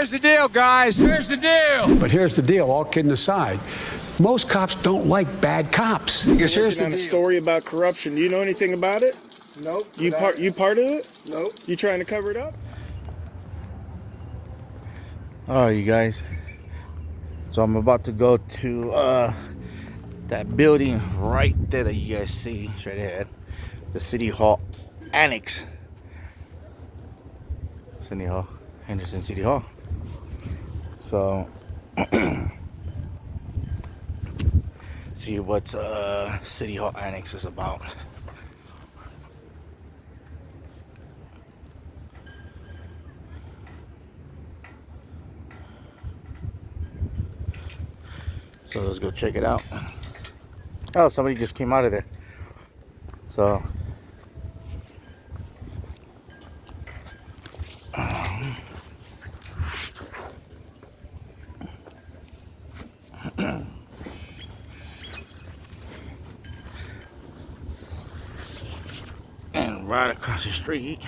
here's the deal, guys. Here's the deal. But here's the deal, all kidding aside. Most cops don't like bad cops. Because here's the story about corruption. Do you know anything about it? Nope. You part of it? Nope. You trying to cover it up? Oh, you guys. So I'm about to go to that building right there that you guys see straight ahead. The City Hall Annex. City Hall. Henderson City Hall. So see what City Hall Annex is about. So let's go check it out. Oh, somebody just came out of there. So and right across the street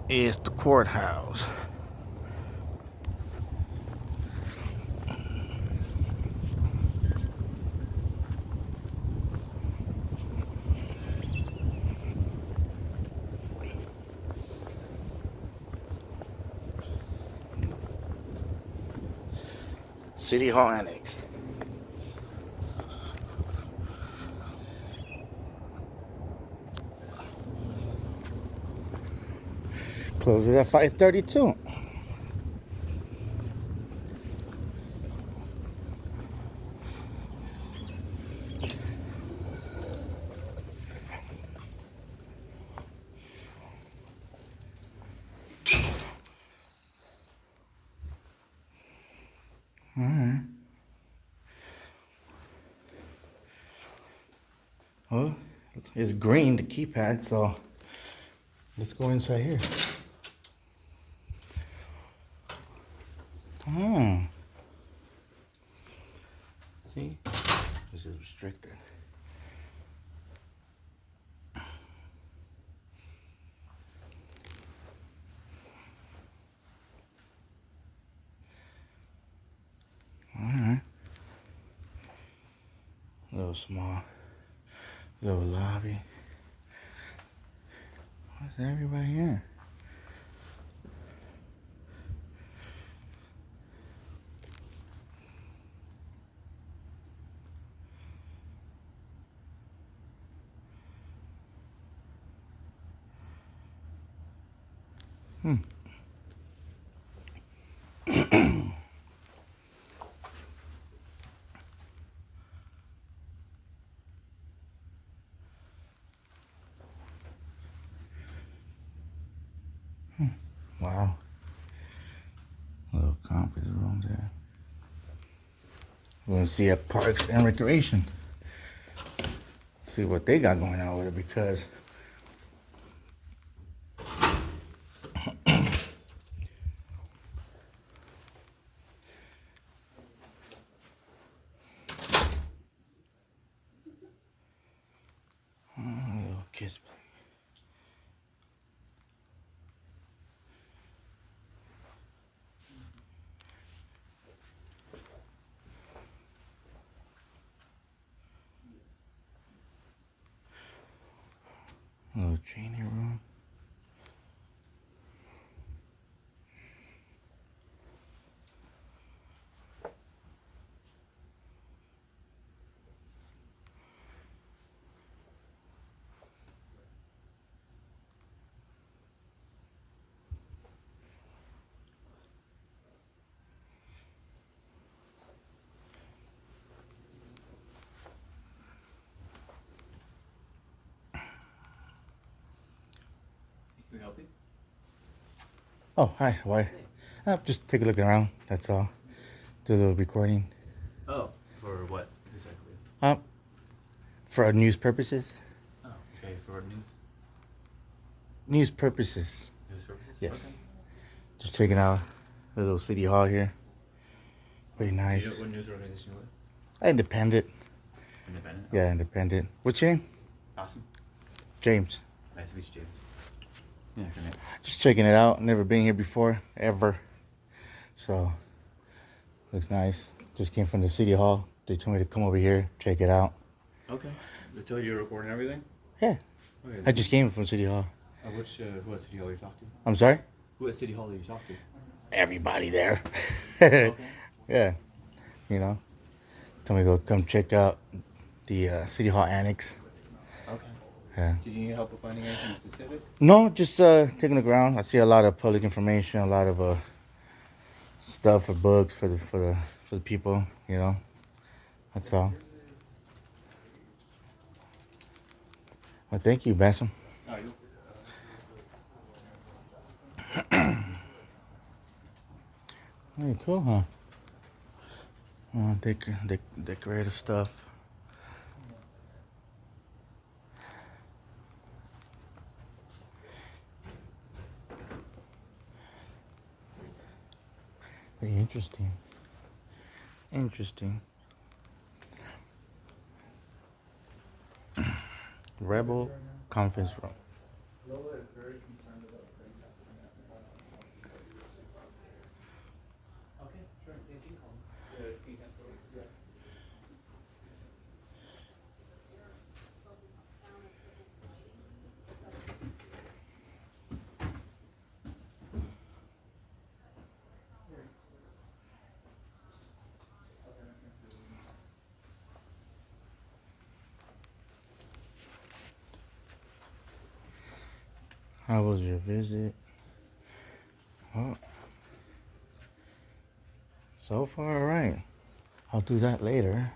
is the courthouse. City Hall Annex. Closes at 5:32. All right. Well, it's green, the keypad, so let's go inside here. Oh. See? This is restricted. Alright. Little small, little lobby. What's everybody here? Wow. Little conference room there. We're gonna see at Parks and Recreation. See what they got going on with it, because little kids play. Little training room. Can we help you? Oh, hi. Why? Just take a look around. That's all. Do a little recording. Oh, for what exactly? For our news purposes. Oh, okay, for news News purposes. purposes? Yes. Okay. Just checking out the little city hall here. Pretty Do nice. you know what news organization you're with? Independent. Independent? Yeah, independent. What's your name? Awesome. James. Nice to meet you, James. Yeah, good name. Just checking it out. Never been here before, ever. So looks nice. Just came from the city hall. They told me to come over here, check it out. Okay. They told you you're recording everything? Yeah, Okay. I just came from city hall. Who at City Hall you talked to? I'm sorry? Who at City Hall did you talk to? Everybody there. Okay. Yeah, you know. Told me to go come check out the city hall annex. Okay. Yeah. Did you need help with finding anything specific? No, just taking the ground. I see a lot of public information, a lot of stuff for books for the people. You know, that's all. Well, thank you, Bassam. Oh, you. Very cool, huh? Decorative stuff. Very interesting. Interesting. Rebel conference room. How was your visit? Oh, so far, all right. I'll do that later.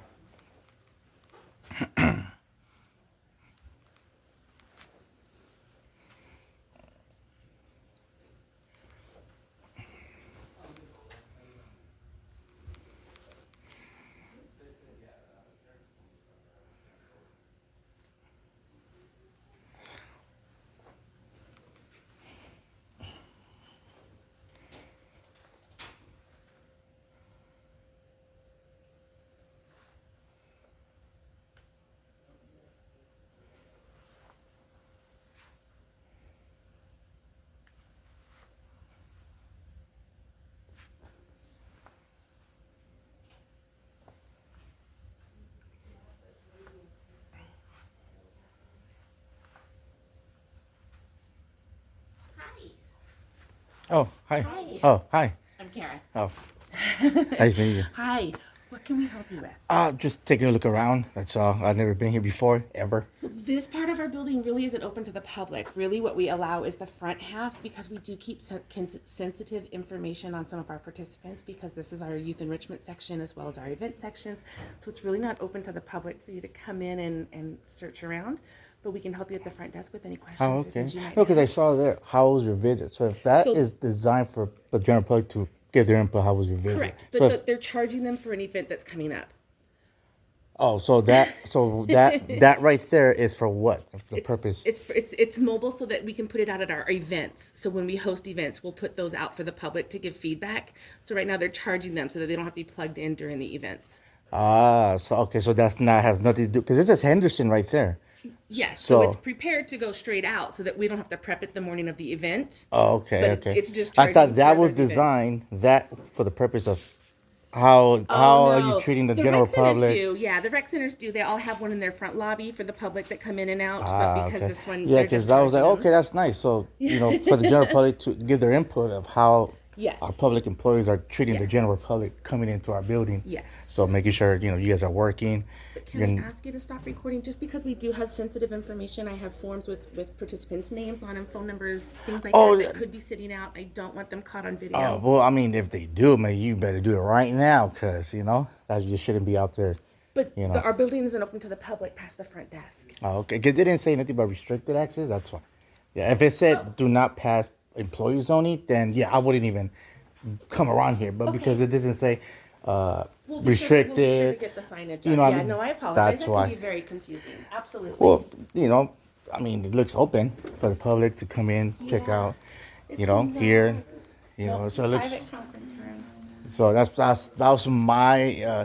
Oh, hi. Hi. Oh, hi. I'm Karen. Oh, nice meeting you. Hi. What can we help you with? Just taking a look around. That's all. I've never been here before, ever. So this part of our building really isn't open to the public. Really what we allow is the front half because we do keep sensitive information on some of our participants because this is our youth enrichment section as well as our event sections. So it's really not open to the public for you to come in and search around. But we can help you at the front desk with any questions Oh, or okay. things you might No, because I have. saw there, how was your visit? So if that is So- designed for the general public to give their input, how was your visit? Correct. So But if- they're charging them for an event that's coming up. oh, so that right there is for what? The purpose? It's mobile so that we can put it out at our events. So when we host events, we'll put those out for the public to give feedback. So right now they're charging them so that they don't have to be plugged in during the events. So okay, so that's not has nothing to do because this is Henderson right there. Yes, so it's So- prepared to go straight out so that we don't have to prep it the morning of the event. Oh, okay, But okay. it's just I thought charging that for was those events. designed that for the purpose of how are you treating the general rec centers public? do, yeah, the rec centers do. They all have one in their front lobby for the public that come in and out. But because Okay. this one, Yeah, they're just because I was like, charging okay, them. that's nice. So for the general public to give their input of how Yes. our public employees are treating the Yes. general public coming into our building. Yes. So making sure you guys are working. But can You're- I ask you to stop recording just because we do have sensitive information? I have forms with participants' names on them, phone numbers, things like Oh, that yeah. could be sitting out. I don't want them caught on video. Oh well, I mean, if they do, man, you better do it right now, cause that you shouldn't be out there. But you know. our building isn't open to the public past the front desk. Oh, okay, because they didn't say anything about restricted access. That's fine. Yeah, if it said do not pass employees only, then yeah, I wouldn't even come around here. But because it doesn't say We'll restricted, be sure to get the signage. you know, up. I Yeah, mean, no, I apologize. that's That why. can be very confusing. Absolutely. well, I mean, it looks open for the public to come in, check Yeah. out, It's here, Nope, so it looks. private conference rooms. So that was my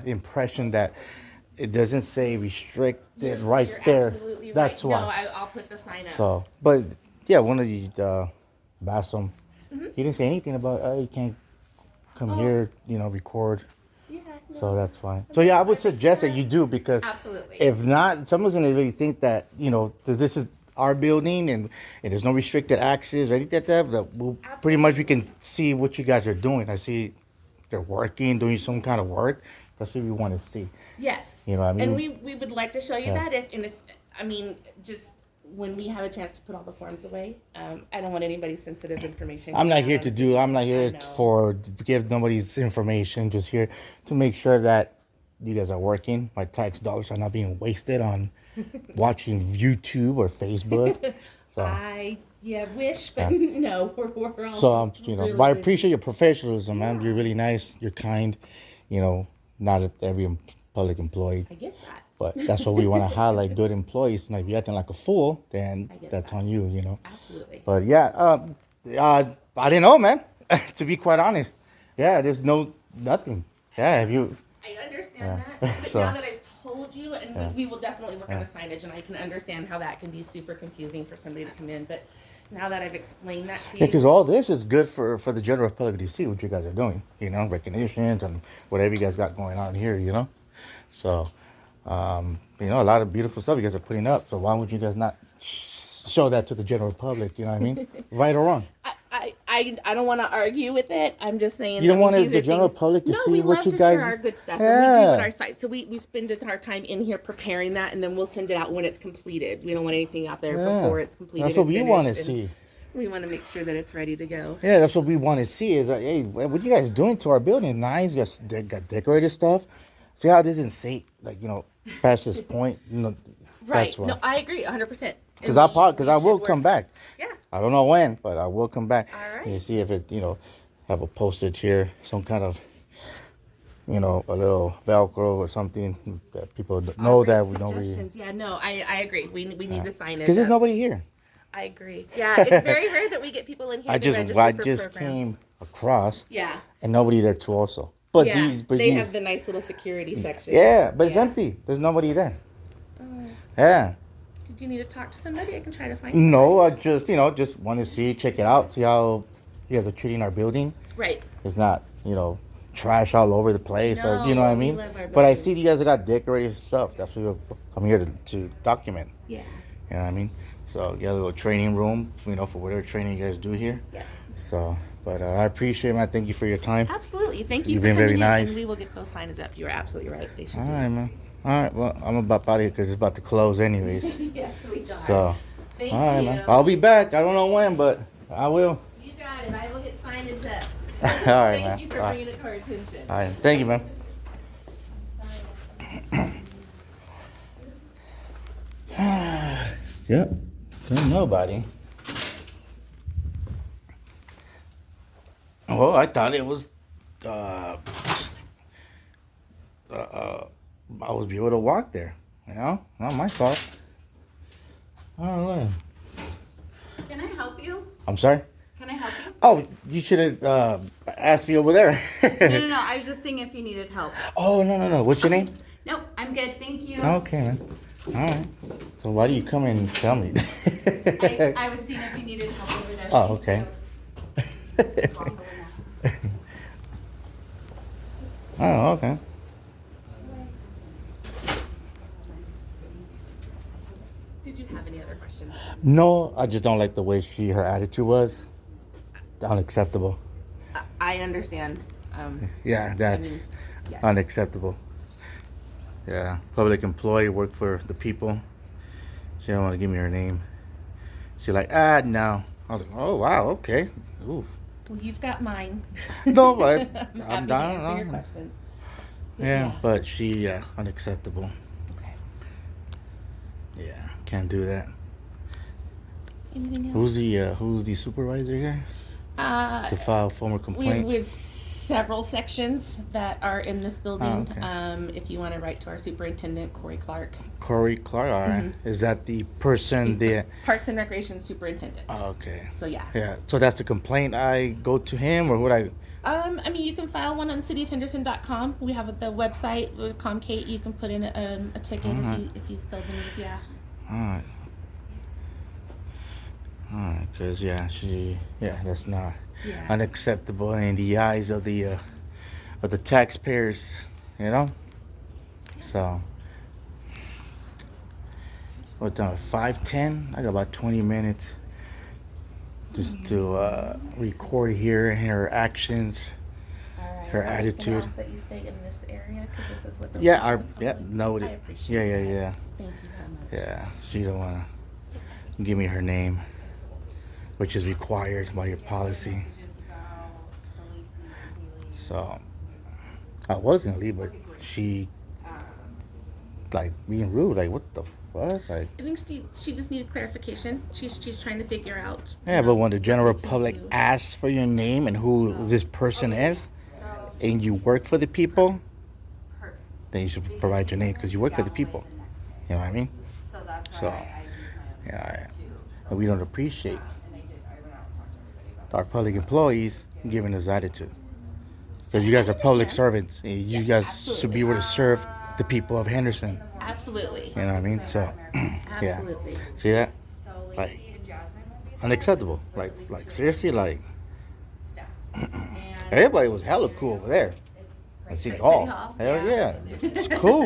impression that it doesn't say restricted right You're there. absolutely right. That's why. No, I'll put the sign up. So, but yeah, one of the Bassam, Mm-hmm. he didn't say anything about you can't come here, record. Yeah, So that's fine. So yeah, I would suggest that you do, because absolutely. if not, someone's gonna really think that this is our building and there's no restricted access or anything like that. But pretty much we can see what you guys are doing. I see they're working, doing some kind of work. That's what we want to see. Yes. You know what I mean? And we would like to show you that if I mean, just when we have a chance to put all the forms away. I don't want anybody's sensitive information. I'm not here to give nobody's information. Just here to make sure that you guys are working. My tax dollars are not being wasted on watching YouTube or Facebook. So I wish, but no, we're all. so really but I busy. appreciate your professionalism, man. You're really nice. You're kind. Not every public employee. I get that. But that's what we want to highlight, good employees. Now, if you're acting like a fool, then get that's that. on you, Absolutely. But yeah, I didn't know, man. To be quite honest, yeah, there's nothing. Yeah, if you, I understand that. But So- now that I've told you, and we will definitely work on the signage, and I can understand how that can be super confusing for somebody to come in. But now that I've explained that to you, because all this is good for the general public to see what you guys are doing, recognitions and whatever you guys got going on here, So, a lot of beautiful stuff you guys are putting up. So why would you guys not show that to the general public? You know what I mean? Right or wrong? I don't want to argue with it. I'm just saying. You don't want these the are general things- public to no, see we what love you to guys. share our good stuff. And we do Yeah. on our site. So we spend our time in here preparing that, and then we'll send it out when it's completed. We don't want anything out there Yeah. before it's completed. That's what and we want to finished, and see. We want to make sure that it's ready to go. Yeah, that's what we want to see. Is like, hey, what you guys doing to our building? Nice, you guys got decorated stuff. See how it isn't safe, past this point. Right. That's why. No, I agree 100%. Because I will come back. Yeah. I don't know when, but I will come back. All right. And see if it, have a postage here, some kind of, a little Velcro or something that people know that we don't really. Suggestions. Yeah, no, I agree. We need the signage. Because there's up. nobody here. I agree. Yeah, it's very rare that we get people in here. I to just register for programs. came across. Yeah. And nobody there too also. But Yeah, these, but they these, have the nice little security section. yeah, but it's Yeah. empty. There's nobody there. Oh. Yeah. Did you need to talk to somebody? I can try to find. No, I just just want to see, check it out, see how you guys are treating our building. Right. It's not, trash all over the place, or you know what I No, we mean. love our But I buildings. see you guys have got decorated stuff. That's what I'm here to document. Yeah. You know what I mean? So you got a little training room, for whatever training you guys do here. Yeah. So, but I appreciate it, man. Thank you for your time. Absolutely. Thank you You've for been coming very in, nice. and we will get those signs up. You're absolutely right. They should. All right, man. All right, well, I'm about out of here because it's about to close anyways. Yes, we are. So, Thank all right, you. man. I'll be back. I don't know when, but I will. You got it. I will get signage up. All right, Thank man. you for All right. bringing it to our attention. All right. Thank you, man. Yep. So nobody. Well, I thought it was. I was able to walk there. Not my fault. I don't know. Can I help you? I'm sorry. Can I help you? Oh, you should have asked me over there. No. I was just saying if you needed help. Oh, no. What's your name? Nope, I'm good. Thank you. Okay, man. All right. So why do you come and tell me? I was seeing if you needed help over there. Oh, okay. Oh, okay. Did you have any other questions? No, I just don't like the way her attitude was. Unacceptable. I understand. Yeah, that's yes. unacceptable. Yeah, public employee, work for the people. She don't want to give me her name. She like, no. I was like, oh, wow, okay. Ooh. Well, you've got mine. No, but I'm I'm happy to down. answer your questions. Yeah, but she, unacceptable. Okay. Yeah, can't do that. Anything else? Who's the supervisor here? Uh, To file formal complaint? we have several sections that are in this building. Oh, okay. If you want to write to our superintendent, Corey Clark. Corey Clark, all right. Is that the person He's the that... Parks and Recreation Superintendent. Oh, okay. So yeah. Yeah, so that's the complaint. I go to him, or would I... I mean, you can file one on cityofhenderson.com. We have the website with Comcate. You can put in a ticket if you feel the need. Yeah. All right. All right, because, that's not... Yeah. unacceptable in the eyes of the taxpayers, you know. So, what time? 5:10. I got about 20 minutes just to record here her actions, All right. her I'm just gonna attitude. ask that you stay in this area because this is what the Yeah, rules are. yeah, noted. I appreciate Yeah, that. yeah, yeah. Thank you so much. Yeah, she don't wanna give me her name, which is required by your policy. So I was gonna leave, but she like being rude. Like, what the fuck? Like, I think she just needed clarification. She's trying to figure out. yeah, but when the general what we can public do. asks for your name and who this person is, and you work for the people, then you should provide your name because you work for the people. You know what I mean? So, yeah, we don't appreciate our public employees giving us attitude. Because you guys are public servants. And you guys should be able to serve the people of Henderson. Absolutely. You know what I mean? So, yeah. Absolutely. See that? Like, unacceptable. Like seriously, like, everybody was hella cool over there. At City Hall. Hell yeah. It's cool.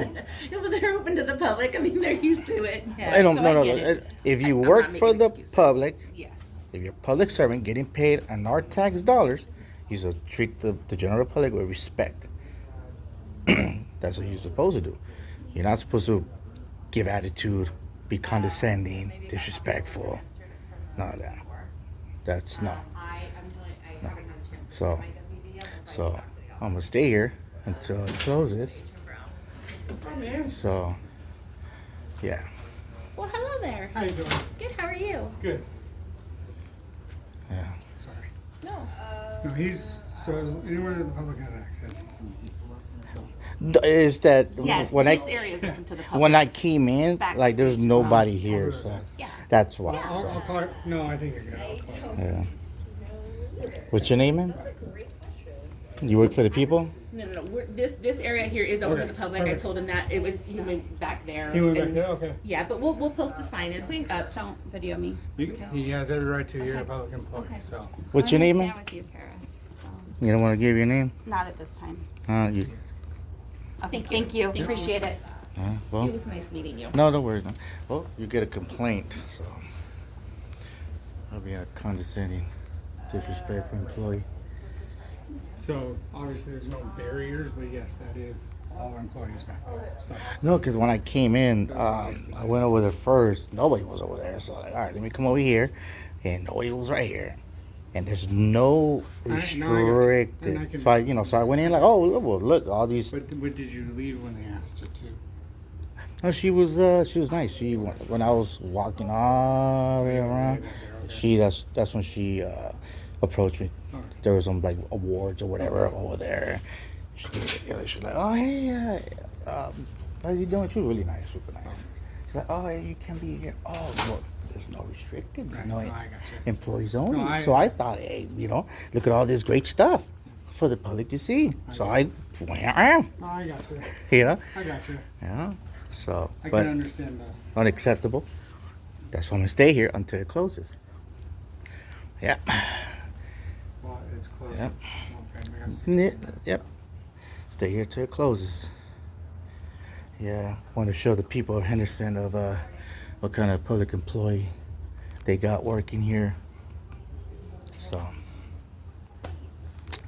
Yeah, but they're open to the public. I mean, they're used to it. Yeah, I don't, so no. I get it. If you I'm work not for making the excuses. public, Yes. if you're a public servant getting paid on our tax dollars, you should treat the general public with respect. That's what you're supposed to do. You're not supposed to give attitude, be condescending, disrespectful. None of that. That's no. So I'm gonna stay here until it closes. So, yeah. Well, hello there. How you doing? Good. How are you? Good. Yeah. Sorry. No. No, he's so as anywhere that the public has access. Is that Yes. when This area is open to the public. when I came in, Back like there's street. nobody here, so Yeah. that's why. I'll call it. No, I think you're good. I'll call it. Yeah. What's your name, man? You work for the people? No. This area here is open Okay, to the public. perfect. I told him that it was he went back there. He went back and- there. Okay. Yeah, but we'll post the sign. It's Please up. don't video me. He has every right to. You're a public employee. So What's your name, I'm man? gonna stand with you, Kara. You don't want to give your name? Not at this time. You. Okay, thank you. Appreciate it. Well, It was nice meeting you. no, don't worry. No. Well, you get a complaint, so I'll be a condescending, disrespectful employee. so obviously there's no barriers, but yes, that is all employees back there. So No, because when I came in, I went over there first. Nobody was over there, so like, all right, let me come over here, and nobody was right here. And there's no I got you. And I restricted. can- So I went in like, oh, well, look, all these. but did you leave when they asked you to? No, she was nice. She when I was walking all the way around, that's when she approached me. Okay. There was some like awards or whatever over there. She was like, oh hey, how you doing? She was really nice, super nice. She's like, oh hey, you can be here. Oh well, there's no restricted, Right. no No, I got you. employees only. No, So I thought, hey, look at all this great stuff for the public to see. So I went around, No, I got you. you know. I got you. Yeah. So, I but can understand that. unacceptable. That's why I'm gonna stay here until it closes. Yeah. Well, it's closed. Yep. Okay, we got 6 Yep. Stay here till it closes. Yeah. Want to show the people of Henderson of what kind of public employee they got working here. So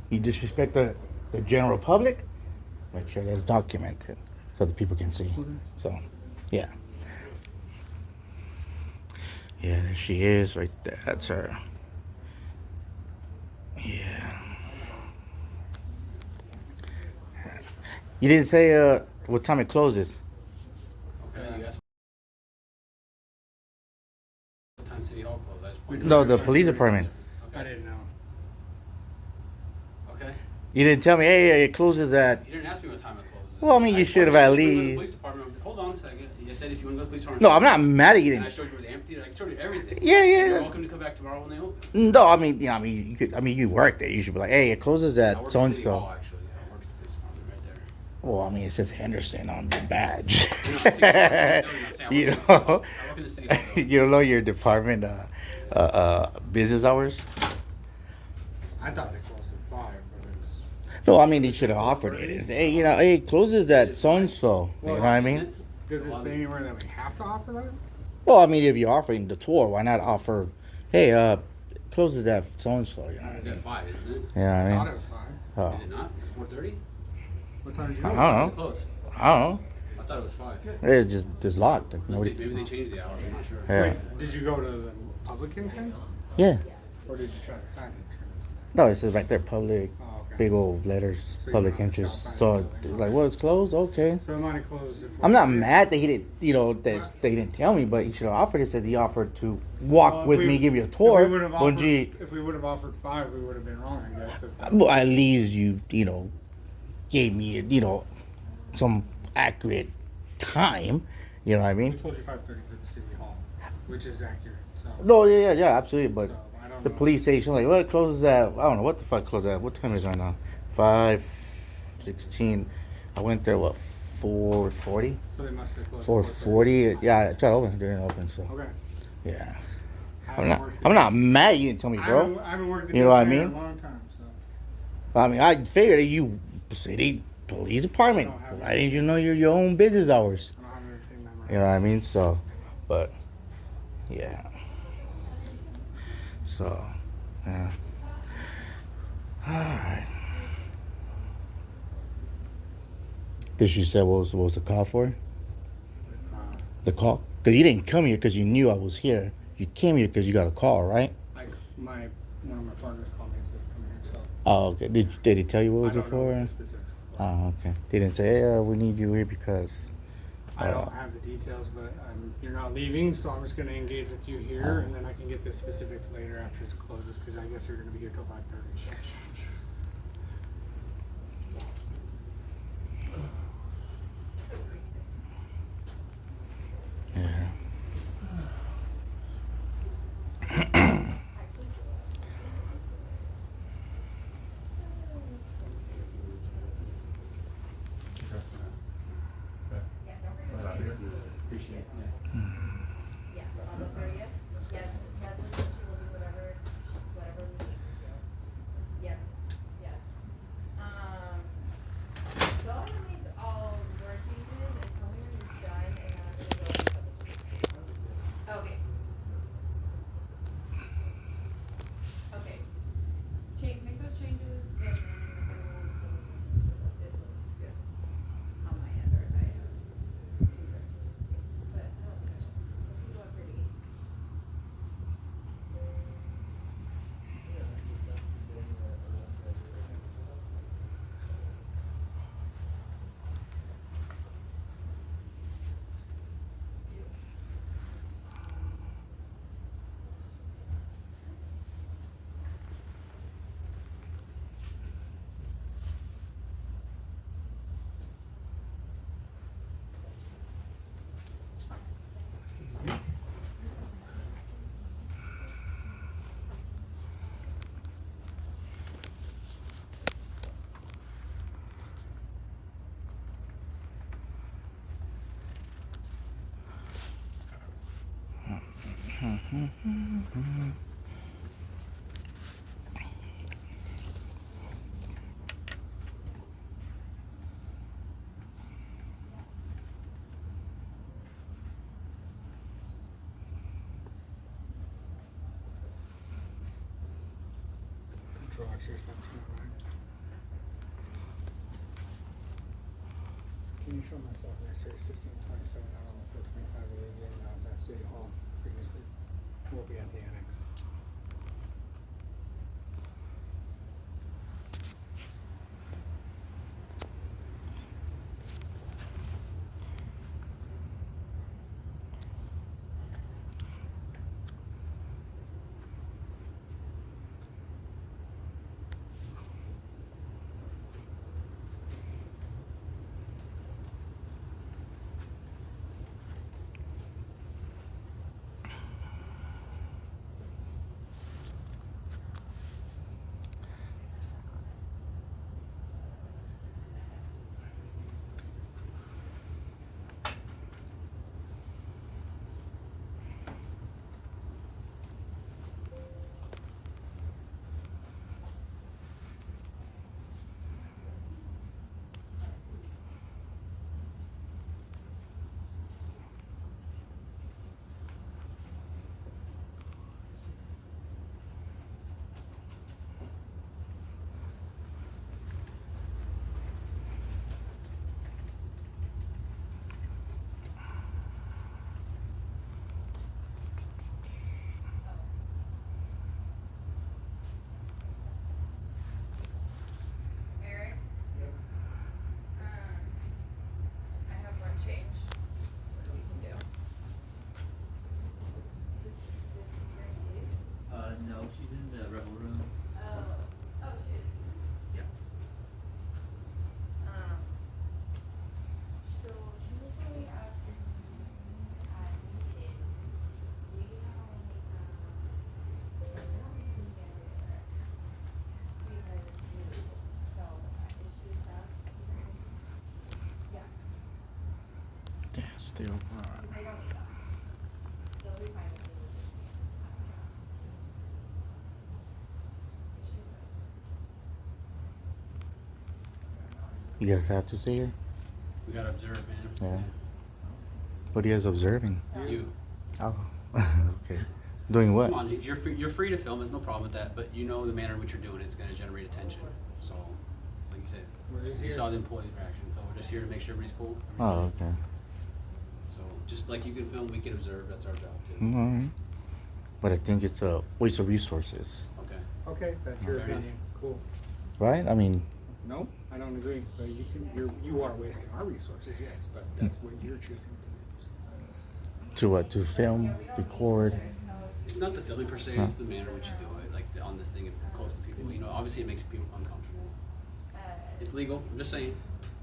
you disrespect the general public, make sure that's documented so the people can see. So yeah. Yeah, there she is right there. That's her. Yeah. You didn't say what time it closes. Okay, you asked what time City Hall closed. I just pointed No, the police department. I didn't know. Okay. You didn't tell me, hey, it closes at. You didn't ask me what time it closed. Well, I mean, you should have at least- Police department. Hold on a second. You said if you want to go to the police department. No, I'm not mad at you. And I showed you where the amphitheater. I showed you everything. Yeah, yeah. You're welcome to come back tomorrow when they open. No, I mean, you could. I mean, you work there. You should be like, hey, it closes I at work so at and City Hall, so. actually. I work at the police department right there. Well, I mean, it says Henderson on the badge. You You know what I'm saying? I know, work in the City Hall. you don't know your department business hours. I thought they closed at 5, but it's. No, I mean they should have offered it. It's, hey, you know, hey, it closes at so and so. You know what I mean? Does it say anywhere that we have to offer that? Well, I mean, if you're offering the tour, why not offer? Hey, closes at so and so. You know what I It's mean? at 5, isn't it? You know what I I thought mean? it was 5. Oh. Is it not? 4:30? What time did you I go? don't know. Close. I don't know. I thought it was 5. It's just it's locked. Like, Maybe nobody. they changed the hours. I'm not sure. Yeah. Wait, did you go to the public entrance? Yeah. Or did you try the side entrance? No, it says right there, public. Oh, okay. Big old letters, So public you're on the interest. south side So of the building. like, well, it's closed. Okay. So it might have closed at I'm not 4:30. mad that he didn't, you know, that they didn't tell me, but he should have offered it. Said he offered to walk Well, if with we- me, give you a If tour. we would have Wouldn't offered, you? if we would have offered 5, we would have been wrong, I guess. Well, at least you know, gave me, you know, some accurate time. You know what I We mean? told you 5:30 for the city hall, which is accurate. So. No, yeah, absolutely. But So, I don't the know. police station, like, well, it closes at, I don't know what the fuck closes at. What time is it right now? 5:16. I went there, what, 4:40? So they must have closed. at 4:40. Yeah, I tried to open. It didn't open. So 4:30. Okay. yeah, I I'm haven't not. worked I'm the not desk- mad. You didn't tell me, I bro. haven't worked the You know what I desk there mean? in a long time, so. I mean, I figured that you city police department. I don't have Why didn't you know your own business hours? I don't have everything memorized. You know what I mean? So, but yeah. So, yeah. All right. Did you say what was the call for? The call? Because you didn't come here because you knew I was here. You came here because you got a call, right? Like one of my partners called me and said, "Come here." So. Oh, okay. Did he tell you what was I it don't know what for? the specifics were. Oh, okay. They didn't say, hey, we need you here because. I don't have the details, but you're not leaving, so I'm just going to engage with you here, and then I can get the specifics later after it closes, because I guess you're going to be here till 5:30. Yeah. Appreciate it. Yes, on the 30th. Yes, Leslie said she will do whatever we need. Yes, yes. Go ahead and make all your changes and tell me when you're done and I'm gonna go and publish. Okay. Okay. Make those changes and then it looks good on my end, or if I have concerns. But I don't know. This is going pretty. Control actually 1709. Can you show myself next year 1627 out on the 425 again? That was at City Hall previously. We'll be at the annex. she's in the rebel room. Oh, shoot. Yeah. So Tuesday afternoon at meeting, we don't think we can get there. Because so is she stuck? Yeah, Damn, still. Alright. they don't need that. They'll be fine with it. Is she stuck? You guys have to see her? We gotta observe, man. Yeah. What are you guys observing? You. Oh, okay. Doing what? Come on, if you're free to film. There's no problem with that. But you know the manner in which you're doing it's going to generate attention. So, like you said, We're just you here. saw the employee reaction. So we're just here to make sure everybody's cool. Oh, okay. So just like you can film, we can observe. That's our job too. Alright. But I think it's a waste of resources, Okay. Okay, that's your Fair enough. opinion. Cool. right? I mean, No, I don't agree. But you are wasting our resources, yes. But that's what you're choosing to do. to what? To film, record. It's not the filming per se. It's the manner in which you do it. Like on this thing, close to people. You know, obviously it makes people uncomfortable. It's legal. I'm just saying.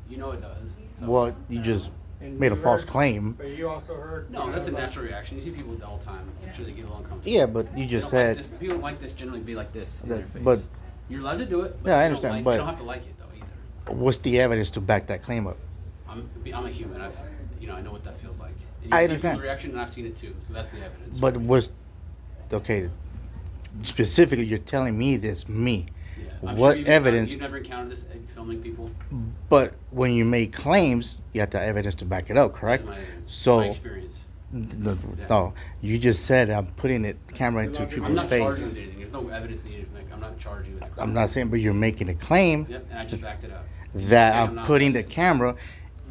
You know it does. So. Well, you just And made a you false heard- claim. But you also heard. No, you that's a know, like- natural reaction. You see people all the time. I'm sure they get a little uncomfortable. Yeah, but you They just don't like said. this. People don't like this generally be like this in That- their face. but- you're allowed to do it. But Yeah, I you understand, Don't like, but- you don't have to like it though either. What's the evidence to back that claim up? I'm a human. I know what that feels like. And I you see understand. people's reaction, and I've seen it too. So that's the evidence. But was okay. Specifically, you're telling me this, me. Yeah. I'm What sure evidence? You've never encountered this filming people. But when you make claims, you have to have evidence to back it up, correct? That's my evidence. So, my experience. no, you just said I'm putting the camera into I'm I'm people's not charging face. with anything. There's no evidence needed. Like, I'm not charging you with a crime. I'm not saying, but you're making a claim Yep, and I just backed it up. that Saying I'm not putting the backing it. camera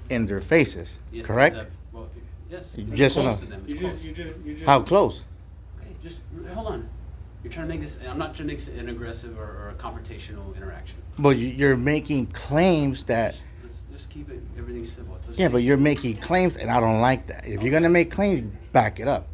in their faces, Yes, correct? Well, yes. It's Yes or close no? to them. It's You close. just. How close? Okay, just hold on. You're trying to make this. I'm not trying to make this an aggressive or a confrontational interaction. But you're making claims that. Let's just keep it everything civil. Let's Yeah, stay but you're civil. making claims, and I don't like that. If you're gonna make claims, back it up.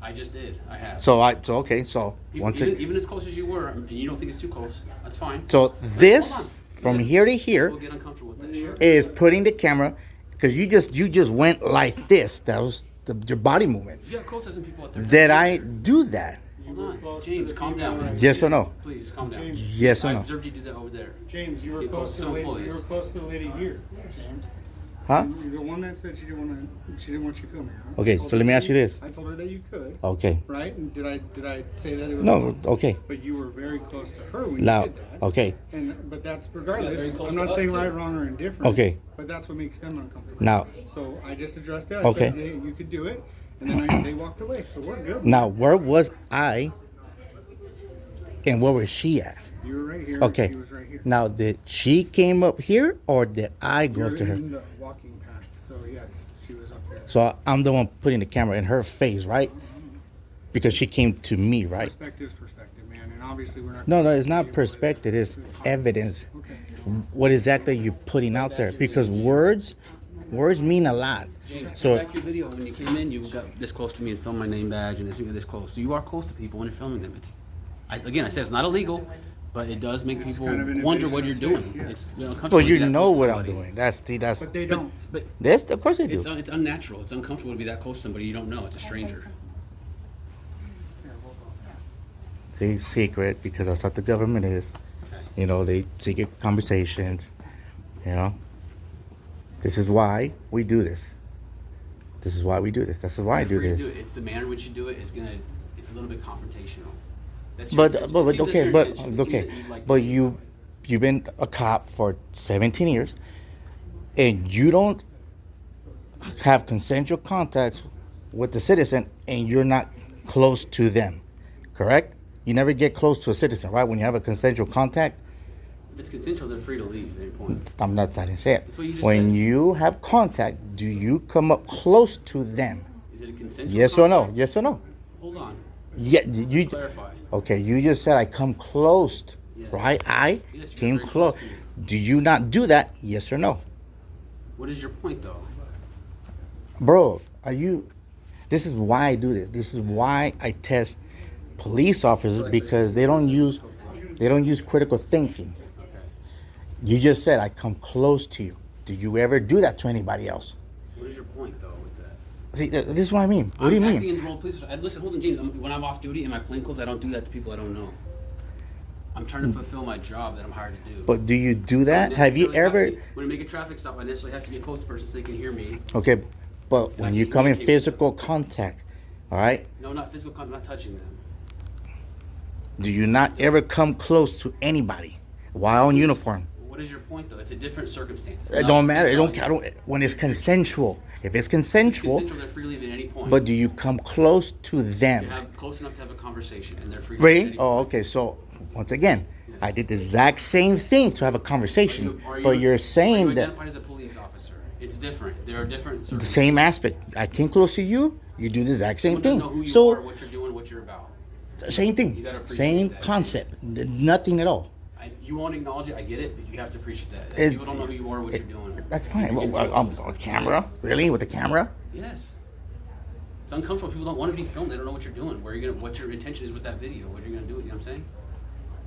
I just did. I have. So okay. So People, once even, it, even as close as you were, and you don't think it's too close, that's fine. so Hold this on. from Yes. here to here We'll get uncomfortable with that. Sure. is putting the camera, because you just went like this. That was your body movement. You got close to some people out there. Did I do that? Hold were on, close to James, the calm people down. right Yes or no? Please, just calm down. James. Yes or I no? observed you did that over there. James, you were Get close to the some lady. You employees. were close to the lady here. James. Huh? You're the one that said she didn't want you filming. Huh? Okay, I told so her let me that ask you this. I told her that you could. Okay. Right? And did I say that it was No. wrong? Okay. But you were very close to her when Now. you did that. Okay. But that's Yeah, regardless. very close I'm to not us, saying too. right, wrong, or indifferent. Okay. But that's what makes them uncomfortable. Now. So I just addressed it. I Okay. said, hey, you could do it, and then they walked away. So we're good. Now, where was I? And where was she at? You were right here. Okay. She was right here. Now, did she came up here, or did I You go were up to her? in the walking path. So yes, she was up here. So I'm the one putting the camera in her face, right? Because she came to me, right? Perspective's perspective, man, and obviously we're not. No, gonna it's not see what it perspective. It's is. evidence. Okay. What exactly you putting out there? Because words mean a lot. James, So back your video when you came in, you got this close to me and filmed my name badge, and you got this close. So you are close to people when you're filming them. Again, I said it's not illegal, but it does make people kind of an wonder what you're invasion of doing. space, yeah. It's uncomfortable. well, to be you that know close to what I'm somebody. doing. That's But they don't. But this. Of course I do. it's unnatural. It's uncomfortable to be that close to somebody you don't know. It's a stranger. See, secret, because that's what the government is. Okay. You know, they secret conversations. You know, this is why we do this. This is why we do this. That's why I You're do free to this. It's the manner in which you do it is gonna. It's a little bit confrontational. That's But intention. but It seems that's okay, your but intention. It seems okay, that you'd like but to- you've been a cop for 17 years, and you don't have consensual contacts with the citizen, and you're not close to them, correct? You never get close to a citizen, right? When you have a consensual contact, If it's consensual, they're free to leave at any point. I'm not trying to say it. That's what you just When said. you have contact, do you come up close to them? Is it a consensual? Yes or no? contact? Yes or no? Hold on. Yeah, you. Clarify. Okay, you just said I come close, Yes. right? I Yes, you're came very close. close to me. Do you not do that? Yes or no? What is your point, though? Bro, are you? This is why I do this. This is why I test police officers because they don't use critical thinking. Okay. You just said I come close to you. Do you ever do that to anybody else? What is your point though with that? See, this is what I mean. What do you I'm acting mean? in the role of police officer. Listen, hold on, James. When I'm off duty in my plain clothes, I don't do that to people I don't know. I'm trying to fulfill my job that I'm hired to do. But do you do So I that? Have you necessarily ever? to- when I make a traffic stop, I necessarily have to get close to the person so they can hear me. Okay, but when I you can come in communicate with physical contact, all right? No, not physical contact. I'm not touching them. Do you not ever come close to anybody while in uniform? What is your point though? It's a different circumstance. It's It not don't the matter. same It don't. value. I don't. When it's consensual. If it's It's consensual, consensual, they're free to leave at any point. but do you come close to to them? have close enough to have a conversation, and they're free to leave at Really? any Oh, point. okay. So once again, Yes. I did the exact same thing to have a conversation, Are but you're are saying you that identified as a police officer? It's different. There are different. the same aspect. I came close to you. You do the exact same Someone doesn't thing. know who you So are, what you're doing, what you're about. same thing. You gotta appreciate Same that. concept. Nothing at all. You won't acknowledge it. I get it, but you have to appreciate that. It- People don't know who you are, or what you're doing. That's fine. You're getting too I'm close. with camera. Really? With the camera? Yes. It's uncomfortable. People don't want to be filmed. They don't know what you're doing. What your intention is with that video. What you're gonna do. You know what I'm saying?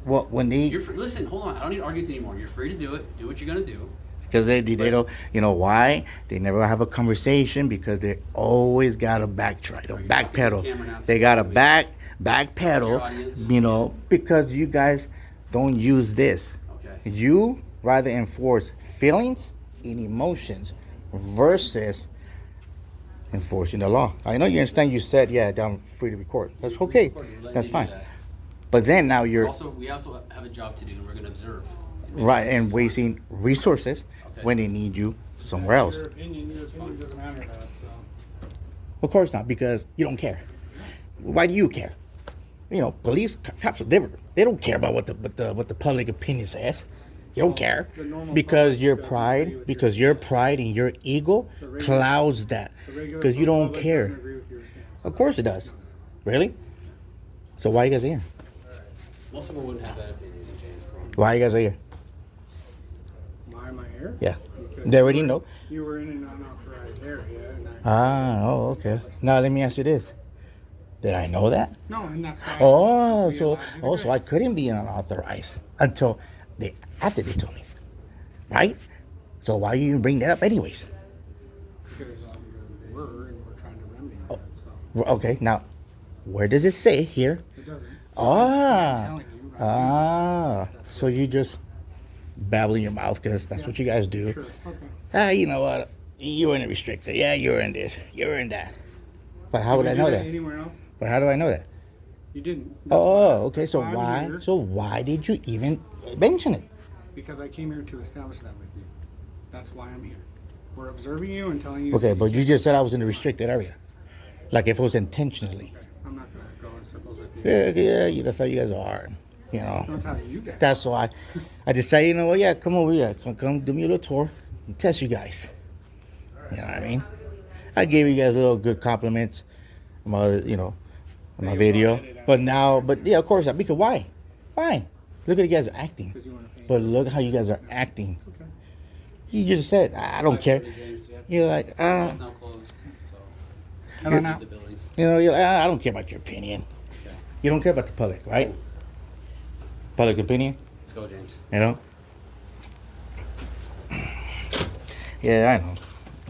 Well, when they You're free, listen. Hold on. I don't need to argue with you anymore. You're free to do it. Do what you're gonna do. because they don't, you know why? They never have a conversation because they always gotta backtrack, Are you backpedal. talking to the camera now? They gotta Your backpedal, audience? you know, because you guys don't use this. Okay. You rather enforce feelings and emotions versus enforcing the law. I know you understand. You said, yeah, I'm free to record. That's okay. We're letting That's you do fine. that. But then now you're We also have a job to do, and we're gonna observe. right and wasting resources Okay. when they need you somewhere else. Your opinion doesn't matter to us, so. Of course not, because you don't care. Why do you care? You know, police, cops are different. They don't care about what the public opinion says. You don't care the normal because public your doesn't agree pride, with because your your pride and your ego The regular- clouds that The regular because you don't public care. doesn't agree with your stance. Of course it does. Really? So why you guys are here? Most people wouldn't have that opinion, James. Come on. Why you guys are here? Why am I here? Yeah, Because they already know. You were in an unauthorized area, and Oh, okay. Now let me ask you this: did I know that? No, and that's why. Oh, we so allowed you to so I go. couldn't be unauthorized until after they told me, right? So why you even bring that up, anyways? Because we were, and we're trying to remedy Oh. that, so. Well, okay, now where does it say here? It doesn't. I'm Ah, telling you. right so you just babble in your mouth because that's what you guys do. now. Sure, okay. You know what? You're in a restricted. Yeah, you're in this. You're in that. But how would Did I you know do that? Anywhere else? But how do I know that? You didn't. That's Oh, why- okay. So why I'm why? here, So why did you even mention it? Because I came here to establish that with you. That's why I'm here. We're observing you and telling you. Okay, that but you can't- just said I was in a restricted area, like if it was intentionally. I'm not gonna go in circles with you. Yeah, that's how you guys are. You know, That's how you get. that's why I decided, you know what? Yeah, come over here, come do me a little tour, and test you guys. You know what I mean? I gave you guys little good compliments, on my video. But now, yeah, of course, because why? Why? Look at you guys are acting. Because you want to pay. But look how you guys are acting. Okay. You just said, I don't care. James, yeah. You're like, It's now closed, so. I don't know. The building. you're like, I don't care about your opinion. Okay. You don't care about the public, right? Public opinion, Let's go, James. you know? Yeah, I know.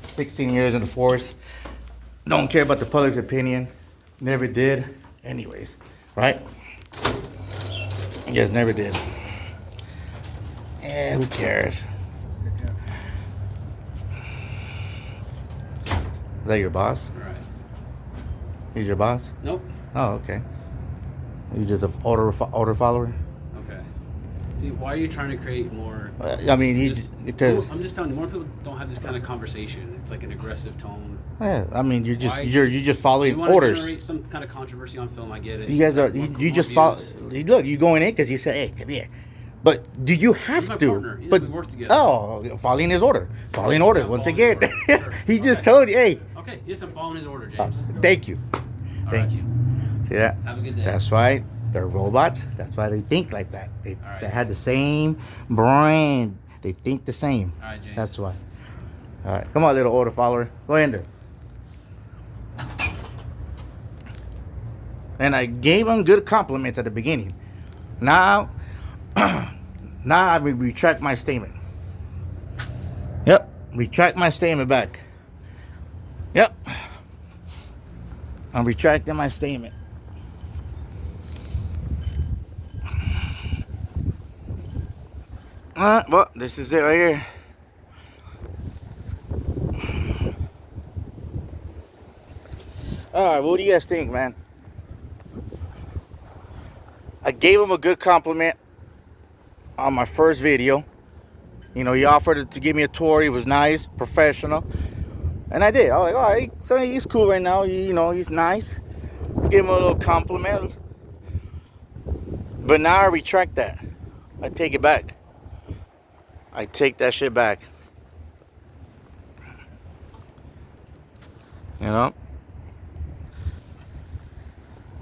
16 years in the force. Don't care about the public's opinion. Never did. Anyways, right? You guys never did. Yeah, who cares? Is that your boss? All right. He's your boss? Nope. Oh, okay. He's just an order follower? Okay. See, why are you trying to create more? I mean, because I'm just telling you, more people don't have this kind of conversation. It's like an aggressive tone. yeah, I mean, you're Why- just following You want to orders. generate some kind of controversy on film. I get it. You guys are More- you more just follow. views. Look, you going in because you said, "Hey, come here." But do you have He's my to? partner. Yeah, but we work together. oh, following his order. Following order Yeah, once following again. his order. Sure. He just Okay. told you, "Hey, Okay. Yes, I'm following his order, James. thank you, All thank right. you." See that? Have a good day. That's why they're robots. That's why they think like that. They right. they had the same brain. They think the same. All right, James. That's why. All right, come on, little order follower. Go in there. And I gave him good compliments at the beginning. Now, now I retract my statement. Yep, retract my statement back. Yep, I'm retracting my statement. Well, this is it right here. Alright, what do you guys think, man? I gave him a good compliment on my first video. You know, he offered to give me a tour. He was nice, professional. And I did. I was like, all right, so he's cool right now. You know, he's nice. Give him a little compliment. But now I retract that. I take it back. I take that shit back. You know?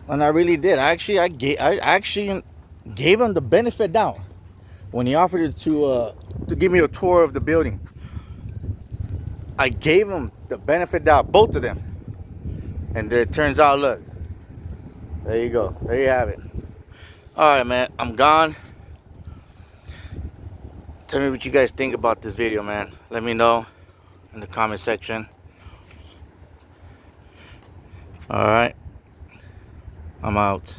And I really did. I actually gave him the benefit down when he offered to give me a tour of the building. I gave him the benefit down, both of them. And it turns out, look, there you go. There you have it. All right, man. I'm gone. Tell me what you guys think about this video, man. Let me know in the comment section. All right. I'm out.